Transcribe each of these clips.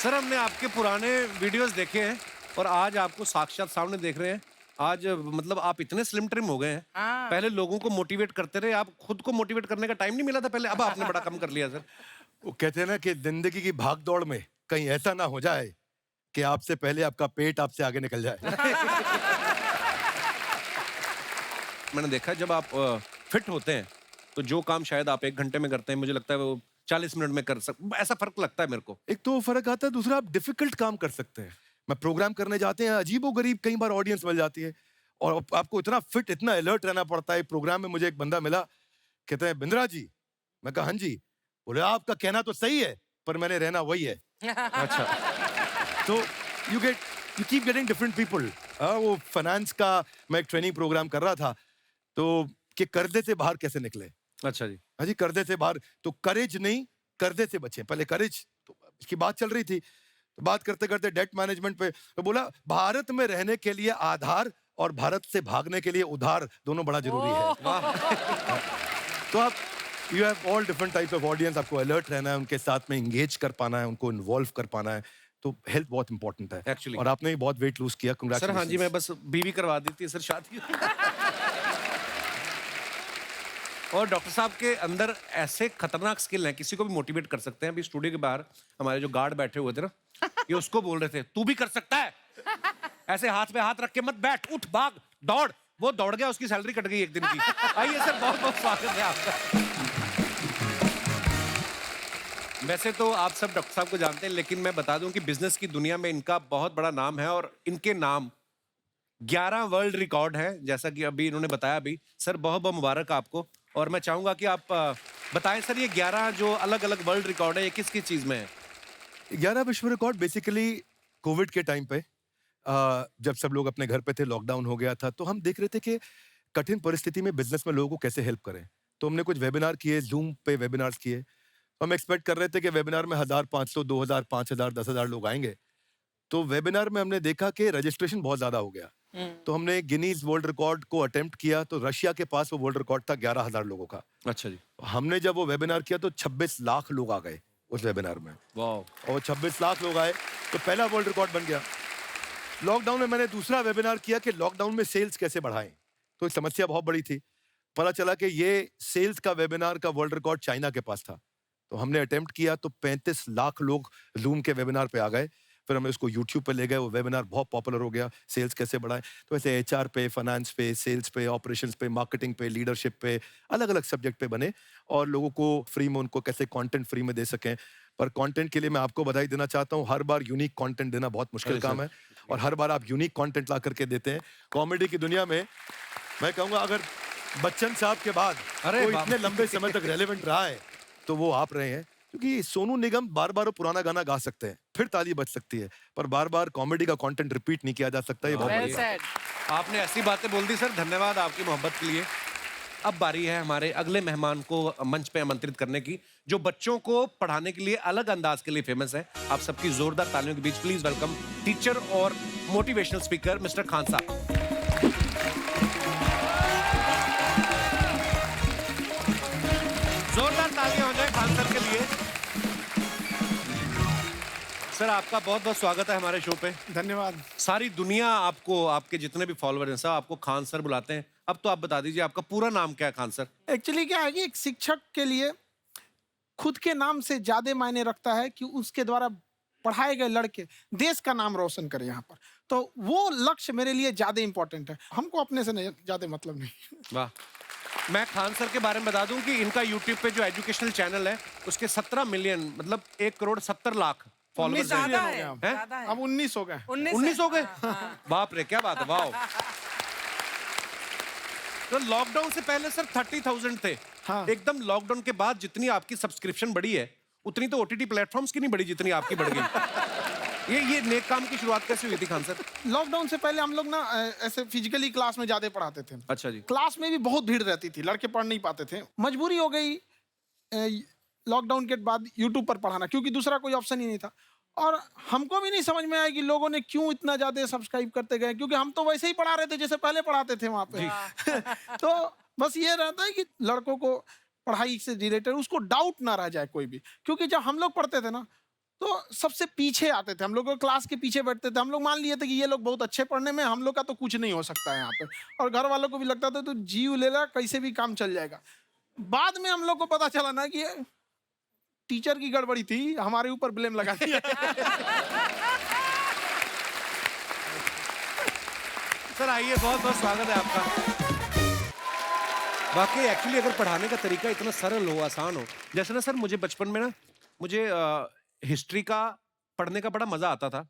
Sir हमने आपके पुराने वीडियोस देखे हैं और आज आपको साक्षात सामने देख रहे हैं। आज मतलब आप इतने स्लिम ट्रिम हो गए हैं। हाँ। पहले लोगों को मोटिवेट करते रहे, आप खुद को मोटिवेट करने का टाइम नहीं मिला था पहले, अब आपने बड़ा कम कर लिया सर। वो कहते हैं ना कि जिंदगी की भाग दौड़ में कहीं ऐसा ना हो जाए कि आपसे पहले आपका पेट आपसे आगे निकल जाए। मैंने देखा है, जब आप फिट होते हैं तो जो काम शायद आप 1 घंटे में करते हैं, मुझे लगता है वो 40 मिनट में कर ऐसा फर्क लगता है मेरे को। एक तो फर्क आता है, दूसरा आप डिफिकल्ट काम कर सकते हैं। मैं प्रोग्राम करने जाते हैं, अजीबोगरीब कई बार ऑडियंस मिल जाती है और आपको इतना फिट, इतना अलर्ट रहना पड़ता है। प्रोग्राम में मुझे एक बंदा मिला, कहते हैं बिंद्रा जी। मैं कहा हाँ जी। बोले आपका कहना तो सही है पर मैंने रहना वही है। अच्छा। तो you keep getting different people. वो फाइनेंस का मैं एक ट्रेनिंग प्रोग्राम कर रहा था, तो कि कर्जे से बाहर कैसे निकले। अच्छा जी। हाँ जी, कर्जे से बाहर। तो करेज नहीं, कर्जे से बचे। पहले करेज तो इसकी बात चल रही थी, तो बात करते करते डेट मैनेजमेंट पे तो बोला भारत में रहने के लिए आधार और भारत से भागने के लिए उधार दोनों बड़ा जरूरी है। तो आप you have all different types of audience. आपको अलर्ट रहना है, उनके साथ में इंगेज कर पाना है, उनको इन्वॉल्व कर पाना है। तो हेल्थ बहुत इंपॉर्टेंट है Actually. और आपने भी बहुत वेट लूज किया। सर हाँ जी, Congratulations. मैं बस बीवी करवा दी थी सर शादी। और डॉक्टर साहब के अंदर ऐसे खतरनाक स्किल हैं, किसी को भी मोटिवेट कर सकते हैं। अभी स्टूडियो के बाहर हमारे जो गार्ड बैठे हुए थे ना, ये उसको बोल रहे थे तू भी कर सकता है, ऐसे हाथ पे हाथ रख के मत बैठ, उठ भाग दौड़। वो दौड़ गया, उसकी सैलरी कट गई 1 दिन की। आइए सर, बहुत बहुत स्वागत है आपका। वैसे तो आप सब डॉक्टर साहब को जानते हैं, लेकिन मैं बता दूं कि बिजनेस की दुनिया में इनका बहुत बड़ा नाम है और इनके नाम 11 वर्ल्ड रिकॉर्ड है, जैसा कि अभी इन्होंने बताया। अभी सर बहुत बहुत मुबारक आपको। और मैं चाहूंगा कि आप बताएं सर, ये 11 जो अलग अलग वर्ल्ड रिकॉर्ड है, ये किस किस चीज में है? 11 विश्व रिकॉर्ड बेसिकली कोविड के टाइम पे, जब सब लोग अपने घर पे थे, लॉकडाउन हो गया था, तो हम देख रहे थे कि कठिन परिस्थिति में बिजनेस में लोगों को कैसे हेल्प करें। तो हमने कुछ वेबिनार किए, जूम पे वेबिनार्स किए। तो हम एक्सपेक्ट कर रहे थे कि वेबिनार में 1500, 2000, 5000, 10,000 लोग आएंगे। तो वेबिनार में हमने देखा कि रजिस्ट्रेशन बहुत ज्यादा हो गया। तो हमने गिनीज वर्ल्ड रिकॉर्ड को अटेम्प्ट किया, तो रशिया के पास वो वर्ल्ड रिकॉर्ड था 11,000 लोगों का। अच्छा जी। हमने जब वो वेबिनार किया तो 26 लाख लोग आ गए उस वेबिनार में, वाह। और 26 लाख लोग आए तो पहला वर्ल्ड रिकॉर्ड बन गया। लॉकडाउन में मैंने दूसरा वेबिनार किया कि लॉकडाउन में सेल्स कैसे बढ़ाएं। तो एक समस्या बहुत बड़ी थी। पता चला कि ये सेल्स का वेबिनार का वर्ल्ड रिकॉर्ड चाइना के पास था। तो हमने अटेम्प्ट किया तो 35 लाख लोग जूम के वेबिनार पे आ गए। फिर हमने उसको यूट्यूब पे ले गए, वो वेबिनार बहुत पॉपुलर हो गया, सेल्स कैसे बढ़ाएं। तो ऐसे एचआर पे, फाइनेंस पे, सेल्स पे, ऑपरेशंस पे, मार्केटिंग पे, लीडरशिप पे, अलग अलग सब्जेक्ट पे बने और लोगों को फ्री में, उनको कैसे कंटेंट फ्री में दे सकें। पर कंटेंट के लिए मैं आपको बधाई देना चाहता हूँ। हर बार यूनिक कंटेंट देना बहुत मुश्किल अरे काम सर। है और हर बार आप यूनिक कंटेंट ला करके देते हैं। कॉमेडी की दुनिया में मैं कहूँगा अगर बच्चन साहब के बाद अरे कोई बाप इतने लंबे समय तक रेलेवेंट रहा है तो वो आप रहे हैं। क्योंकि सोनू निगम बार बार वो पुराना गाना गा सकते हैं, फिर ताली बज सकती है, पर बार बार कॉमेडी का कंटेंट रिपीट नहीं किया जा सकता। ये बहुत Well बड़ी बात है। said. आपने ऐसी बातें बोल दी सर, धन्यवाद आपकी मोहब्बत के लिए। अब बारी है हमारे अगले मेहमान को मंच पे आमंत्रित करने की, जो बच्चों को पढ़ाने के लिए अलग अंदाज के लिए फेमस है। आप सबकी जोरदार तालियों के बीच प्लीज वेलकम टीचर और मोटिवेशनल स्पीकर मिस्टर खान साहब। जोरदार तालियां हो जाए खान सर के लिए। सर आपका बहुत बहुत स्वागत है हमारे शो पे। धन्यवाद। सारी दुनिया आपको, आपके जितने भी फॉलोअर हैं सब आपको खान सर बुलाते हैं। अब तो आप बता दीजिए आपका पूरा नाम क्या है खान सर? एक्चुअली क्या है कि एक शिक्षक के लिए खुद के नाम से ज्यादा मायने रखता है कि उसके द्वारा पढ़ाए गए लड़के देश का नाम रोशन करें यहाँ पर। तो वो लक्ष्य मेरे लिए ज्यादा इंपॉर्टेंट है, हमको अपने से नहीं ज्यादा मतलब नहीं। वाह। मैं खान सर के बारे में बता दूं कि इनका यूट्यूब पे जो एजुकेशनल चैनल है उसके 17 मिलियन मतलब 1,70,00,000 फॉलोअर्स ज्यादा हैं। है, हैं? ज्यादा है। अब 19 हो गए। 19 हो गए? बाप रे, क्या बात है, वाह। तो लॉकडाउन से पहले सर 30,000 थे। हाँ। एकदम लॉकडाउन के बाद जितनी आपकी सब्सक्रिप्शन बढ़ी है उतनी तो ओटीटी प्लेटफॉर्म्स की नहीं बढ़ी जितनी आपकी बढ़ गई। ये नेक काम की शुरुआत कैसे हुई थी खान सर? लॉकडाउन से पहले हम लोग ना ऐसे फिजिकली क्लास में ज्यादा पढ़ाते थे। अच्छा जी। क्लास में भी बहुत भीड़ रहती थी, लड़के पढ़ नहीं पाते थे। मजबूरी हो गई लॉकडाउन के बाद यूट्यूब पर पढ़ाना, क्योंकि दूसरा कोई ऑप्शन ही नहीं था। और हमको भी नहीं समझ में आया कि लोगों ने क्यों इतना ज्यादा सब्सक्राइब करते गए, क्योंकि हम तो वैसे ही पढ़ा रहे थे जैसे पहले पढ़ाते थे वहां पे। तो बस ये रहता है कि लड़कों को पढ़ाई से रिलेटेड उसको डाउट ना रह जाए कोई भी, क्योंकि जब हम लोग पढ़ते थे ना तो सबसे पीछे आते थे, हम लोग क्लास के पीछे बैठते थे। हम लोग मान लिए थे कि ये लोग बहुत अच्छे पढ़ने में, हम लोग का तो कुछ नहीं हो सकता है यहाँ पे। और घर वालों को भी लगता था तो जीव ले ला, कैसे भी काम चल जाएगा। बाद में हम लोग को पता चला ना कि ये टीचर की गड़बड़ी थी, हमारे ऊपर ब्लेम लगा दिया। सर आइए, बहुत बहुत स्वागत है आपका। वाकई एक्चुअली अगर पढ़ाने का तरीका इतना सरल हो, आसान हो, जैसे ना सर मुझे बचपन में ना मुझे हिस्ट्री का पढ़ने का बड़ा मजा आता था।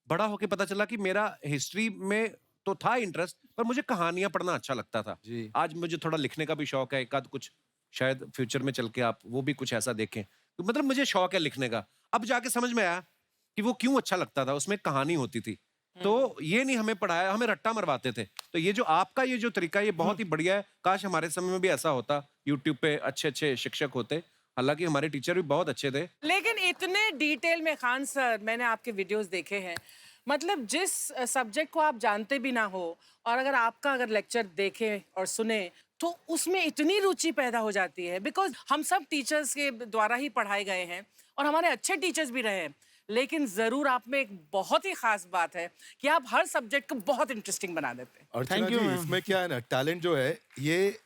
बड़ा होके पता चला कि मेरा हिस्ट्री में तो था इंटरेस्ट, पर मुझे कहानियां पढ़ना अच्छा लगता था। जी। आज मुझे थोड़ा लिखने का भी शौक है, एक आध कुछ शायद फ्यूचर में चल के आप वो भी कुछ ऐसा देखें। तो मतलब मुझे शौक है लिखने का। अब जाके समझ में आया कि वो क्यों अच्छा लगता था, उसमें कहानी होती थी। तो ये नहीं हमें पढ़ाया, हमें रट्टा मरवाते थे। तो ये जो आपका ये जो तरीका है, ये बहुत ही बढ़िया है। काश हमारे समय में भी ऐसा होता, यूट्यूब पे अच्छे अच्छे शिक्षक होते। हालांकि हमारे टीचर भी बहुत अच्छे थे। लेकिन इतने डिटेल में खान सर, मैंने आपके वीडियोस देखे हैं, मतलब जिस सब्जेक्ट को आप जानते भी ना हो और अगर लेक्चर देखें और सुने तो उसमें इतनी रुचि पैदा हो जाती है। बिकॉज हम सब टीचर्स के द्वारा ही पढ़ाए गए हैं और हमारे अच्छे टीचर्स भी रहे हैं, लेकिन जरूर आप में एक बहुत ही खास बात है कि आप हर सब्जेक्ट को बहुत इंटरेस्टिंग बना देते हैं। अर्चना Thank you, जी, ma'am. इसमें क्या है ना, टैलेंट जो है ये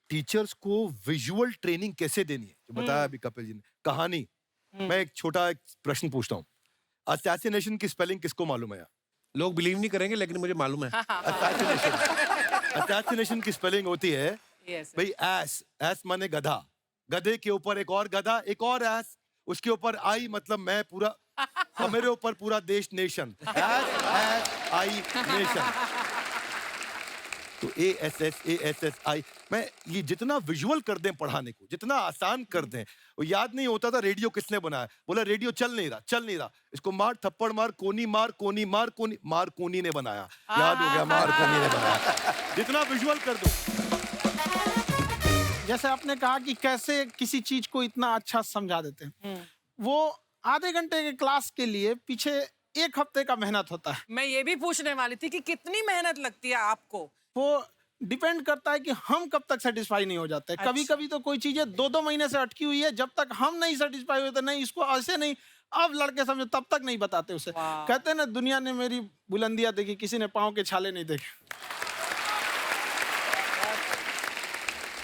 टीचर्स को विजुअल ट्रेनिंग कैसे देनी है, जो बताया अभी कपिल जी ने। कहानी, मैं एक छोटा एक प्रश्न पूछता हूँ। असैसिनेशन की स्पेलिंग किसको मालूम है यार? लोग बिलीव नहीं करेंगे, लेकिन मुझे मालूम है। असैसिनेशन की स्पेलिंग होती है Yes, भाई एस माने गधा, गधे के ऊपर एक और गधा, एक और एस, उसके ऊपर आई मतलब मैं पूरा, और मेरे ऊपर पूरा देश नेशन, एस आई नेशन। तो एस आई, मैं ये जितना विजुअल कर दें पढ़ाने को, जितना आसान कर दें। वो याद नहीं होता था रेडियो किसने बनाया, बोला रेडियो चल नहीं रहा, इसको मार थप्पड़ मार, कोनी मार, कोनी मार, कोनी मार, कोनी ने बनाया, याद हो गया, मार कोनी ने बनाया। जितना विजुअल कर दो। जैसे आपने कहा कि कैसे किसी चीज को इतना अच्छा समझा देते हैं, वो आधे घंटे के क्लास के लिए पीछे 1 हफ्ते का मेहनत होता है। मैं ये भी पूछने वाली थी कि कितनी मेहनत लगती है आपको। वो डिपेंड करता है कि हम कब तक सेटिस्फाई नहीं हो जाते। अच्छा। कभी कभी तो कोई चीजें 2-2 महीने से अटकी हुई है, जब तक हम नहीं सेटिस्फाई होते, नहीं इसको ऐसे नहीं, अब लड़के समझे, तब तक नहीं बताते उसे। वाह। कहते हैं ना, दुनिया ने मेरी बुलंदियां देखी, किसी ने पाँव के छाले नहीं देखे।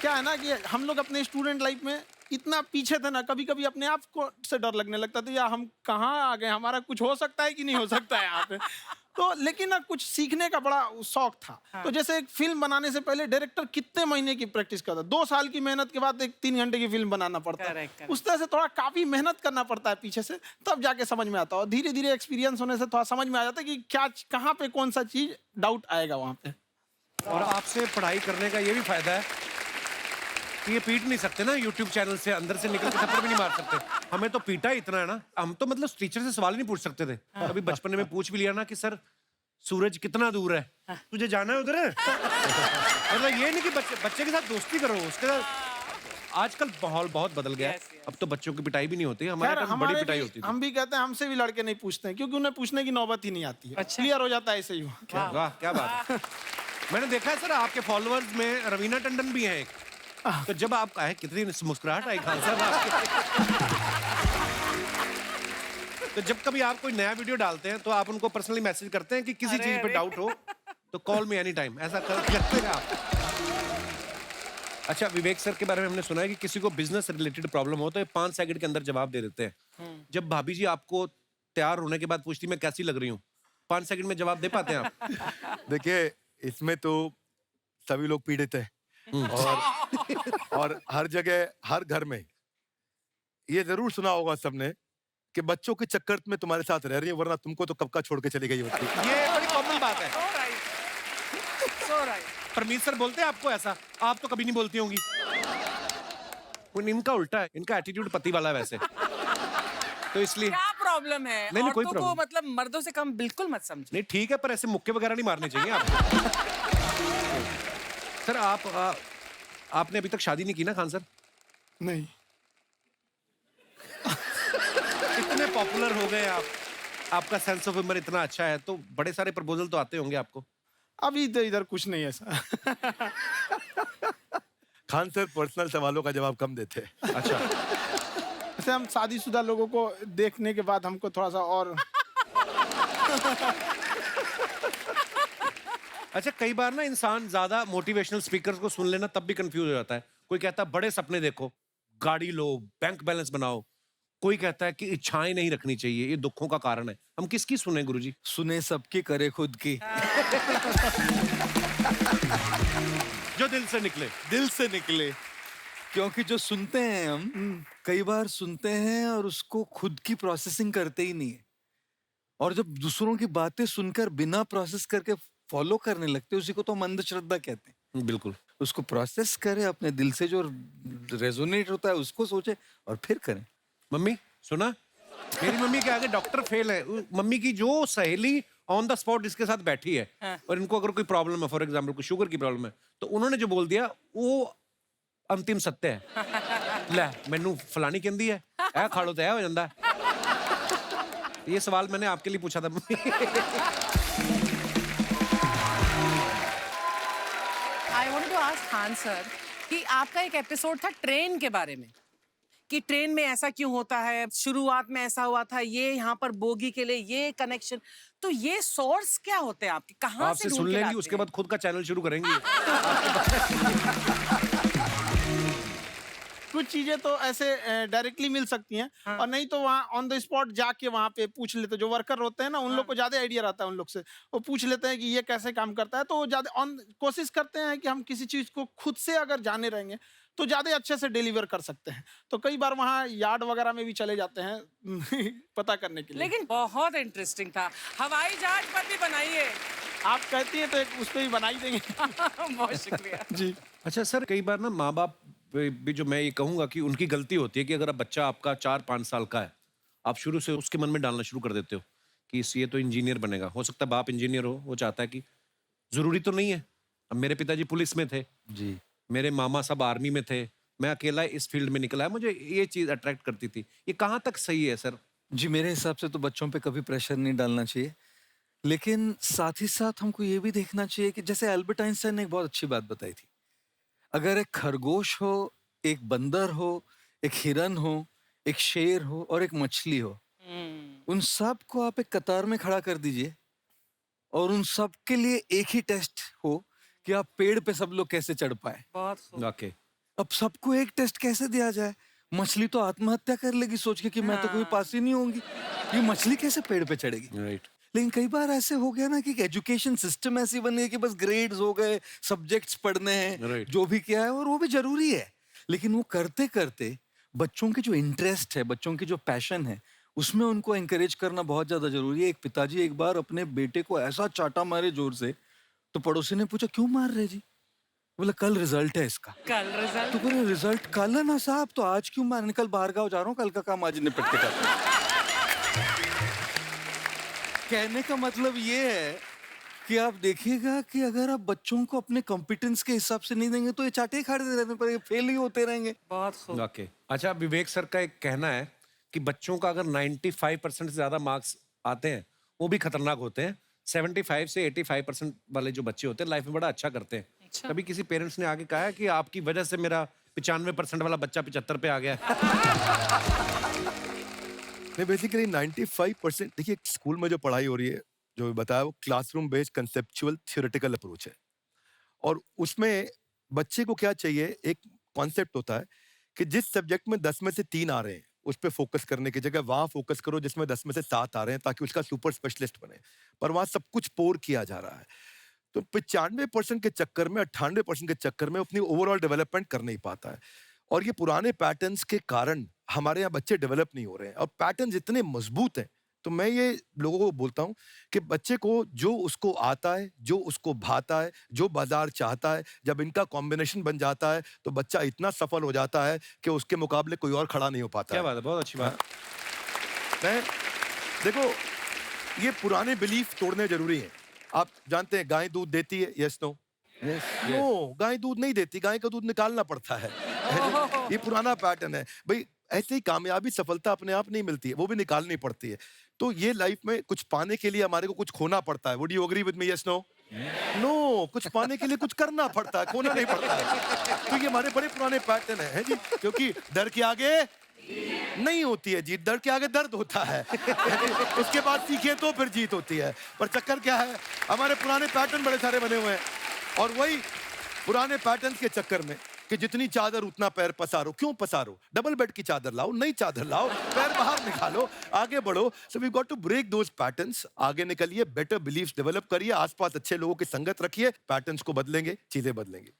क्या है ना कि हम लोग अपने स्टूडेंट लाइफ में इतना पीछे थे ना, कभी कभी अपने आप को से डर लगने लगता था, यार हम कहाँ आ गए, हमारा कुछ हो सकता है कि नहीं हो सकता है यहाँ पे। तो लेकिन ना कुछ सीखने का बड़ा शौक था। हाँ। तो जैसे एक फिल्म बनाने से पहले डायरेक्टर कितने महीने की प्रैक्टिस करता है, 2 साल की मेहनत के बाद एक 3 घंटे की फिल्म बनाना पड़ता है। Correct, correct. उस तरह से थोड़ा काफी मेहनत करना पड़ता है पीछे से, तब जाके समझ में आता है। और धीरे धीरे एक्सपीरियंस होने से थोड़ा समझ में आ जाता है कि क्या, कहाँ पे कौन सा चीज डाउट आएगा वहाँ पे। और आपसे पढ़ाई करने का ये भी फायदा है कि ये पीट नहीं सकते ना यूट्यूब चैनल से, अंदर से निकल के थप्पड़ भी नहीं मार सकते। हमें तो पीटा इतना है ना, हम तो मतलब टीचर से सवाल ही नहीं पूछ सकते थे। कभी बचपन में पूछ भी लिया ना कि सर सूरज कितना दूर है, तुझे जाना है उधर है? मतलब ये नहीं कि बच्चे के साथ दोस्ती करो, उसके साथ। आजकल माहौल बहुत बदल गया है। Yes, yes. अब तो बच्चों की पिटाई भी नहीं होती, हमारे खैर, टाइम बड़ी पिटाई होती थी। हम भी कहते हैं, हमसे भी लड़के नहीं पूछते हैं, क्योंकि उन्हें पूछने की नौबत ही नहीं आती है। अच्छा। क्लियर हो जाता है ऐसे ही वो। वाह क्या बात है। मैंने देखा है सर आपके फॉलोअर्स में रवीना टंडन भी है एक। तो जब आप आए, कितनी मुस्कुराहट आई खान साहब आपके। तो जब कभी आप कोई नया वीडियो डालते हैं तो आप उनको पर्सनली मैसेज करते हैं कि किसी अरे, चीज पे अरे। डाउट हो तो कॉल मी एनी टाइम, ऐसा करते हैं आप? अच्छा, विवेक सर के बारे में हमने सुना है कि किसी को बिजनेस रिलेटेड प्रॉब्लम हो तो ये 5 सेकंड के अंदर जवाब दे देते हैं। जब भाभी जी आपको तैयार होने के बाद पूछती मैं कैसी लग रही हूँ, 5 सेकंड में जवाब दे पाते हैं आप? देखिए, इसमें तो सभी लोग पीड़ित हैं, और हर जगह, हर घर में ये जरूर सुना होगा सबने कि बच्चों के चक्कर में तुम्हारे साथ रह रही है, वरना तुमको तो कब का छोड़ के चली गई होती। ये बड़ी कॉमन बात है। So right. So right. Parmeet sir बोलते हैं आपको ऐसा? आप तो कभी नहीं बोलती होंगी। इनका उल्टा है, इनका एटीट्यूड पति वाला है वैसे, तो इसलिए। क्या प्रॉब्लम है? नहीं, कोई औरतों को problem। मतलब मर्दों से कम बिल्कुल मत समझो। नहीं ठीक है, पर ऐसे मुक्के वगैरह नहीं मारने चाहिए आपको। सर आपने अभी तक शादी नहीं की ना खान सर? नहीं, इतने पॉपुलर हो गए आप, आपका सेंस ऑफ ह्यूमर इतना अच्छा है, तो बड़े सारे प्रपोजल तो आते होंगे आपको। अभी तो इधर कुछ नहीं है सर। खान सर पर्सनल सवालों का जवाब कम देते हैं। अच्छा। वैसे से हम शादीशुदा लोगों को देखने के बाद हमको थोड़ा सा और अच्छा, कई बार ना इंसान ज्यादा मोटिवेशनल स्पीकर्स को सुन लेना तब भी कंफ्यूज हो जाता है। कोई कहता है बड़े सपने देखो, गाड़ी लो, बैंक बैलेंस बनाओ। कोई कहता है कि इच्छाएं नहीं रखनी चाहिए, ये दुखों का कारण है। हम किसकी सुने गुरुजी? सुने सबकी, करे खुद की। जो दिल से निकले। दिल से निकले। क्योंकि जो सुनते हैं हम, कई बार सुनते हैं और उसको खुद की प्रोसेसिंग करते ही नहीं है। और जब दूसरों की बातें सुनकर बिना प्रोसेस करके फॉलो करने लगते हैं, उसी को तो हम अंधश्रद्धा कहते हैं। बिल्कुल। उसको प्रोसेस करें, अपने दिल से जो रेजोनेट होता है उसको सोचे और फिर करें। मम्मी सुना, मेरी मम्मी के आगे डॉक्टर फेल है। मम्मी की जो सहेली ऑन द स्पॉट इसके साथ बैठी है, और इनको अगर कोई प्रॉब्लम है, फॉर एग्जाम्पल कोई शुगर की प्रॉब्लम है, तो उन्होंने जो बोल दिया वो अंतिम सत्य है। ले मैनू फलानी कहंदी है, ऐ खाड़ो तो ऐ हो जांदा है। ये सवाल मैंने आपके लिए पूछा था mummy. I want to ask Khan sir कि आपका एक एपिसोड था ट्रेन के बारे में, कि ट्रेन में ऐसा क्यों होता है, शुरुआत में ऐसा हुआ था, ये यहाँ पर बोगी के लिए ये कनेक्शन, तो ये सोर्स क्या होते हैं आपके, कहाँ से आपसे ढूंढ सुन के लेंगी, लाते उसके हैं? बाद खुद का चैनल शुरू करेंगी। कुछ चीजें तो ऐसे डायरेक्टली मिल सकती हैं, और नहीं तो वहाँ ऑन द स्पॉट जाके वहाँ पे पूछ लेते, जो वर्कर होते हैं ना, उन लोग को ज्यादा आइडिया रहता है उन लोग से। वो पूछ लेते हैं कि ये कैसे काम करता है, तो वो ज्यादा ऑन कोशिश करते हैं कि हम किसी चीज को खुद से अगर जाने रहेंगे तो ज्यादा अच्छे से डिलीवर कर सकते हैं। तो कई बार वहाँ यार्ड वगैरह में भी चले जाते हैं पता करने के लिए। लेकिन बहुत इंटरेस्टिंग था। हवाई जहाज पर भी बनाइए। आप कहती हैं तो एक उस पर भी बना ही देंगे। बहुत शुक्रिया। जी। अच्छा सर, कई बार ना माँ बाप भी, जो मैं ये कहूंगा कि उनकी गलती होती है कि अगर अब बच्चा आपका 4-5 साल का है, आप शुरू से उसके मन में डालना शुरू कर देते हो कि ये तो इंजीनियर बनेगा। हो सकता है बाप इंजीनियर हो, वो चाहता है कि जरूरी तो नहीं है। अब मेरे पिताजी पुलिस में थे जी। मेरे मामा सब आर्मी में थे, मैं अकेला इस फील्ड में निकला है, मुझे ये चीज अट्रैक्ट करती थी। ये कहाँ तक सही है सर? जी, मेरे हिसाब से तो बच्चों पे कभी प्रेशर नहीं डालना चाहिए, लेकिन साथ ही साथ हमको ये भी देखना चाहिए कि जैसे एल्बर्ट आइंस्टाइन ने एक बहुत अच्छी बात बताई थी, अगर एक खरगोश हो, एक बंदर हो, एक हिरन हो, एक शेर हो और एक मछली हो, उन सब को आप एक कतार में खड़ा कर दीजिए और उन सब के लिए एक ही टेस्ट हो कि आप पेड़ पे सब लोग कैसे चढ़ पाए। बहुत खूब। ओके। अब सबको एक टेस्ट कैसे दिया जाए? मछली तो आत्महत्या कर लेगी सोच के कि मैं तो कभी पास ही नहीं होंगी, ये मछली कैसे पेड़ पे चढ़ेगी? राइट। लेकिन कई बार ऐसे हो गया ना कि एजुकेशन सिस्टम ऐसी बन गई कि बस ग्रेड्स हो गए, सब्जेक्ट्स पढ़ने हैं, Right. जो भी किया है, और वो भी जरूरी है, लेकिन वो करते करते बच्चों की जो इंटरेस्ट है, बच्चों की जो पैशन है, उसमें उनको एंकरेज करना बहुत ज्यादा जरूरी है। एक पिताजी एक बार अपने बेटे को ऐसा चाटा मारे जोर से, तो पड़ोसी ने पूछा क्यों मार रहे जी? बोला कल रिजल्ट है इसका। कल रिजल्ट। तो बोले रिजल्ट कल है ना साहब, तो आज क्यों मारने? कल बाहर गाँव जा रहा हूँ, कल का काम आज ही निपट के करता हूं। कहने का मतलब ये है कि आप देखिएगा कि अगर आप बच्चों को अपने कॉम्पिटेंस के हिसाब से नहीं देंगे तो ये चाटे ही खाते रहने पर फेल ही होते रहेंगे। बहुत खूब। ओके। अच्छा, विवेक सर का एक कहना है कि बच्चों का अगर 95% से ज्यादा मार्क्स आते हैं वो भी खतरनाक होते हैं। 75 से 85% वाले जो बच्चे होते हैं लाइफ में बड़ा अच्छा करते हैं। अच्छा। कभी किसी पेरेंट्स ने आगे कहा है कि आपकी वजह से मेरा 95% वाला बच्चा 75 पे आ गया? नहीं, बेसिकली 95% देखिए, स्कूल में जो पढ़ाई हो रही है, जो बताया, वो classroom based conceptual theoretical approach है, और उसमें बच्चे को क्या चाहिए, एक कॉन्सेप्ट होता है कि जिस सब्जेक्ट में 10 में से 3 आ रहे हैं उस पर फोकस करने की जगह वहां फोकस करो जिसमें 10 में से 7 आ रहे हैं, ताकि उसका सुपर स्पेशलिस्ट बने। पर वहां सब कुछ पोर किया जा रहा है, तो 95% के चक्कर में, 98% के चक्कर में अपनी ओवरऑल डेवलपमेंट कर नहीं पाता है। और ये पुराने पैटर्न्स के कारण हमारे यहाँ बच्चे डेवलप नहीं हो रहे हैं, और पैटर्न्स इतने मजबूत हैं। तो मैं ये लोगों को बोलता हूँ कि बच्चे को जो उसको आता है, जो उसको भाता है, जो बाजार चाहता है, जब इनका कॉम्बिनेशन बन जाता है तो बच्चा इतना सफल हो जाता है कि उसके मुकाबले कोई और खड़ा नहीं हो पाता। क्या बात है, बहुत अच्छी बात। मैं देखो, ये पुराने बिलीफ तोड़ने जरूरी हैं। आप जानते हैं गाय दूध देती है, यस नो? नो, गाय दूध नहीं देती, गाय का दूध निकालना पड़ता है। ये पुराना पैटर्न है भाई। ऐसे ही कामयाबी, सफलता अपने आप नहीं मिलती है, वो भी निकालनी पड़ती है। तो ये लाइफ में कुछ पाने के लिए हमारे को कुछ खोना पड़ता है। Would you agree with me, yes no? No, कुछ पाने के लिए कुछ करना पड़ता है, खोना नहीं पड़ता है। तो ये हमारे बड़े पुराने पैटर्न है जी, क्योंकि डर के आगे नहीं होती है जीत, दर्द के आगे दर्द होता है। उसके बाद सीखे तो फिर जीत होती है। पर चक्कर क्या है, हमारे पुराने पैटर्न बड़े सारे बने हुए हैं और वही पुराने पैटर्न के चक्कर में कि जितनी चादर उतना पैर पसारो। क्यों पसारो? डबल बेड की चादर लाओ, नई चादर लाओ, पैर बाहर निकालो, आगे बढ़ो। So we got to break those patterns. आगे निकलिए, बेटर बिलीव्स डेवलप करिए, आसपास अच्छे लोगों की संगत रखिए, पैटर्न्स को बदलेंगे, चीजें बदलेंगी।